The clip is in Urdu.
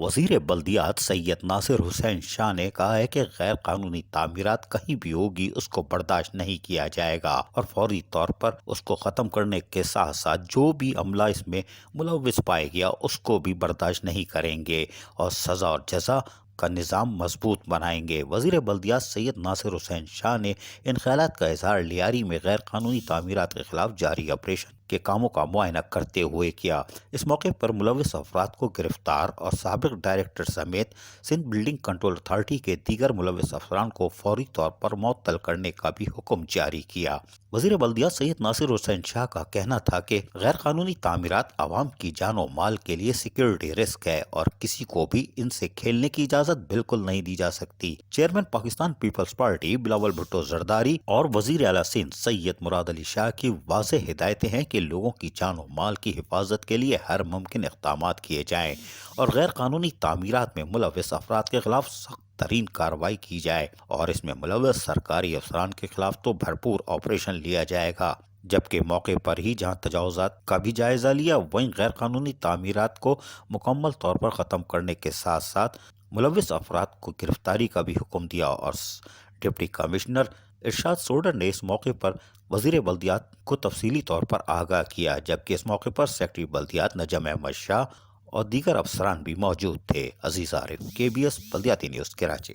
وزیر بلدیات سید ناصر حسین شاہ نے کہا ہے کہ غیر قانونی تعمیرات کہیں بھی ہوگی اس کو برداشت نہیں کیا جائے گا اور فوری طور پر اس کو ختم کرنے کے ساتھ ساتھ جو بھی عملہ اس میں ملوث پائے گیا اس کو بھی برداشت نہیں کریں گے اور سزا اور جزا کا نظام مضبوط بنائیں گے۔ وزیر بلدیات سید ناصر حسین شاہ نے ان خیالات کا اظہار لیاری میں غیر قانونی تعمیرات کے خلاف جاری آپریشن کے کاموں کا معائنہ کرتے ہوئے کیا۔ اس موقع پر ملوث افراد کو گرفتار اور سابق ڈائریکٹر سمیت سندھ بلڈنگ کنٹرول اتھارٹی کے دیگر ملوث افسران کو فوری طور پر معطل کرنے کا بھی حکم جاری کیا۔ وزیر بلدیات سید ناصر حسین شاہ کا کہنا تھا کہ غیر قانونی تعمیرات عوام کی جان و مال کے لیے سیکیورٹی رسک ہے اور کسی کو بھی ان سے کھیلنے کی اجازت بالکل نہیں دی جا سکتی۔ چیئرمین پاکستان پیپلز پارٹی بلاول بھٹو زرداری اور وزیر اعلیٰ سندھ سید مراد علی شاہ کی واضح ہدایتیں ہیں کہ لوگوں کی جان و مال کی حفاظت کے لیے ہر ممکن اقدامات کیے جائیں اور غیر قانونی تعمیرات میں ملوث افراد کے خلاف سخت ترین کارروائی کی جائے اور اس میں ملوث سرکاری افسران کے خلاف تو بھرپور آپریشن لیا جائے گا۔ جبکہ موقع پر ہی جہاں تجاوزات کا بھی جائزہ لیا وہیں غیر قانونی تعمیرات کو مکمل طور پر ختم کرنے کے ساتھ ساتھ ملوث افراد کو گرفتاری کا بھی حکم دیا اور ڈپٹی کمشنر ارشاد سوڈر نے اس موقع پر وزیر بلدیات کو تفصیلی طور پر آگاہ کیا، جبکہ اس موقع پر سیکرٹری بلدیات نجم احمد شاہ اور دیگر افسران بھی موجود تھے۔ عزیز عارف، KBS بلدیاتی نیوز، کراچی۔